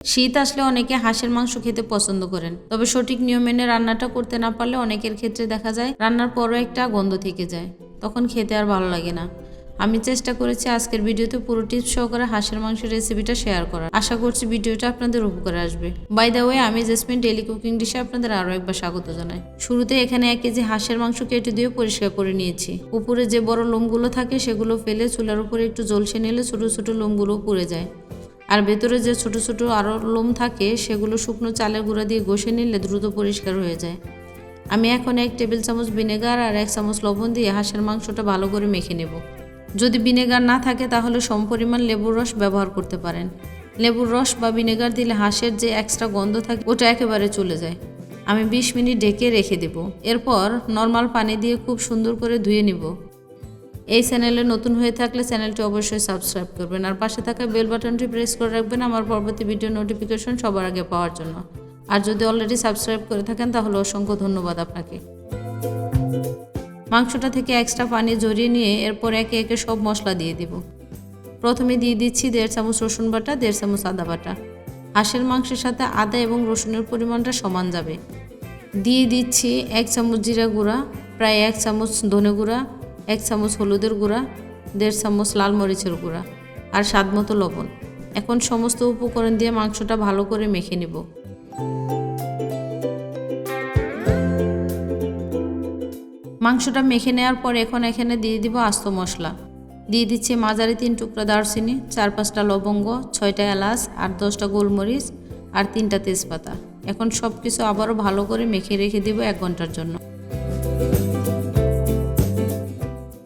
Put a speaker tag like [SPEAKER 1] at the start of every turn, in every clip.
[SPEAKER 1] শীত আসলে অনেকে হাঁসের মাংস খেতে পছন্দ করেন, তবে সঠিক নিয়ম মেনে রান্নাটা করতে না পারলে অনেকের ক্ষেত্রে দেখা যায় রান্নার পরও একটা গন্ধ থেকে যায়, তখন খেতে আর ভালো লাগে না। আমি চেষ্টা করেছি আজকের ভিডিওতে পুরো টিপস সহকারে হাঁসের মাংসের রেসিপিটা শেয়ার করার। আশা করছি ভিডিওটা আপনাদের উপকারে আসবে। বাই দ্য ওয়ে, আমি জেসমিন ডেইলি কুকিং ডিশে আপনাদের আরও একবার স্বাগত জানাই। শুরুতে এখানে 1 কেজি হাঁসের মাংস কেটে দিয়ে পরিষ্কার করে নিয়েছি। উপরে যে বড় লোমগুলো থাকে সেগুলো ফেলে চুলার উপরে একটু জ্বলসে নিলে ছোটো ছোটো লোমগুলো পুড়ে যায়। আর ভেতরে যে ছোট ছোট আরও লোম থাকে সেগুলো শুকনো চালের গুঁড়া দিয়ে ঘষে নিলে দ্রুত পরিষ্কার হয়ে যায়। আমি এখন 1 টেবিল চামচ ভিনেগার আর 1 চামচ লবণ দিয়ে হাঁসের মাংসটা ভালো করে মেখে নেব। যদি ভিনেগার না থাকে তাহলে সমপরিমাণ লেবুর রস ব্যবহার করতে পারেন। লেবুর রস বা ভিনেগার দিলে হাঁসের যে এক্সট্রা গন্ধ থাকে ওটা একেবারে চলে যায়। আমি 20 মিনিট ঢেকে রেখে দেব। এরপর নর্মাল পানি দিয়ে খুব সুন্দর করে ধুয়ে নিব। এই চ্যানেলে নতুন হয়ে থাকলে চ্যানেলটি অবশ্যই সাবস্ক্রাইব করবেন আর পাশে থাকা বেল বাটনটি প্রেস করে রাখবেন আমার পরবর্তী ভিডিও নোটিফিকেশন সবার আগে পাওয়ার জন্য। আর যদি অলরেডি সাবস্ক্রাইব করে থাকেন তাহলে অসংখ্য ধন্যবাদ আপনাকে। মাংসটা থেকে এক্সট্রা পানি ঝরিয়ে নিয়ে এরপর একে একে সব মশলা দিয়ে দিব। প্রথমে দিয়ে দিচ্ছি 1.5 চামচ রসুন বাটা, 1.5 চামচ আদা বাটা। হাঁসের মাংসের সাথে আদা এবং রসুনের পরিমাণটা সমান যাবে। দিয়ে দিচ্ছি 1 চামচ জিরা গুঁড়া, প্রায় 1 চামচ ধনে গুঁড়া, 1 চামচ হলুদের গুঁড়া, 1.5 চামচ লাল মরিচের গুঁড়া আর স্বাদমতো লবণ। এখন সমস্ত উপকরণ দিয়ে মাংসটা ভালো করে মেখে নেব। মাংসটা মেখে নেওয়ার পর এখন এখানে দিয়ে দিব আস্ত মশলা। দিয়ে দিচ্ছি মাঝারি 3 টুকরা দারচিনি, 4-5টা লবঙ্গ, 6টা এলাচ, 8-10টা গোলমরিচ আর 3টা তেজপাতা। এখন সব কিছু আবারও ভালো করে মেখে রেখে দিব 1 ঘন্টার জন্য।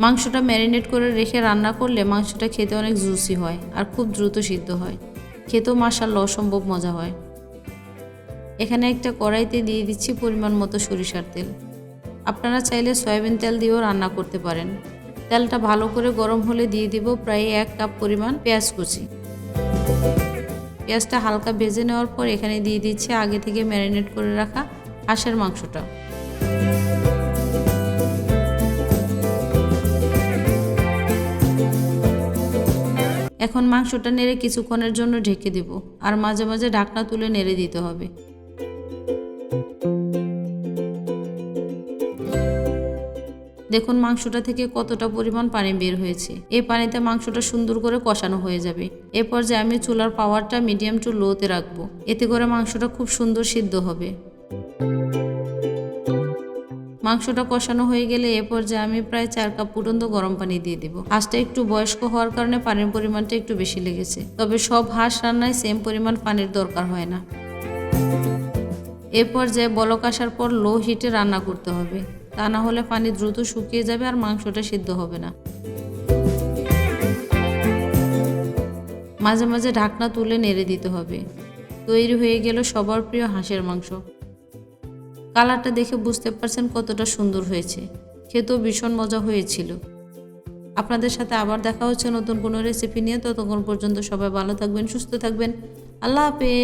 [SPEAKER 1] মাংসটা ম্যারিনেট করে রেখে রান্না করলে মাংসটা খেতে অনেক জুসি হয় আর খুব দ্রুত সিদ্ধ হয়। খেতেও মাশাআল্লাহ অসম্ভব মজা হয়। এখানে একটা কড়াইতে দিয়ে দিচ্ছি পরিমাণ মতো সরিষার তেল। আপনারা চাইলে সয়াবিন তেল দিয়েও রান্না করতে পারেন। তেলটা ভালো করে গরম হলে দিয়ে দিব প্রায় 1 কাপ পরিমাণ পেঁয়াজ কুচি। পেঁয়াজটা হালকা ভেজে নেওয়ার পর এখানে দিয়ে দিচ্ছি আগে থেকে ম্যারিনেট করে রাখা হাঁসের মাংসটা। এখন মাংসটা নেড়ে কিছুক্ষণের জন্য ঢেকে দেব আর মাঝে মাঝে ঢাকনা তুলে নেড়ে দিতে হবে। দেখুন মাংসটা থেকে কতটা পরিমাণ পানি বের হয়েছে। এই পানিতে মাংসটা সুন্দর করে কষানো হয়ে যাবে। এ পর্যায়ে আমি চুলার পাওয়ারটা মিডিয়াম টু লোতে রাখবো, এতে করে মাংসটা খুব সুন্দর সিদ্ধ হবে। মাংসটা কষানো হয়ে গেলে এ পর্যায়ে আমি প্রায় 4 কাপ ফুটন্ত গরম পানি দিয়ে দিব। হাঁসটা একটু বয়স্ক হওয়ার কারণে পানির পরিমাণটা একটু বেশি লেগেছে, তবে সব হাঁস রান্নায় সেম পরিমাণ পানির দরকার হয় না। এ পর্যায়ে বলক আসার পর লো হিটে রান্না করতে হবে, তা না হলে পানি দ্রুত শুকিয়ে যাবে আর মাংসটা সিদ্ধ হবে না। মাঝে মাঝে ঢাকনা তুলে নেড়ে দিতে হবে। তৈরি হয়ে গেল সবার প্রিয় হাঁসের মাংস। কালারটা দেখে বুঝতে পারছেন কতটা সুন্দর হয়েছে, খেতেও ভীষণ মজা হয়েছিল। আপনাদের সাথে আবার দেখা হচ্ছে নতুন কোনো রেসিপি নিয়ে। ততক্ষণ পর্যন্ত সবাই ভালো থাকবেন, সুস্থ থাকবেন। আল্লাহ হাফেজ।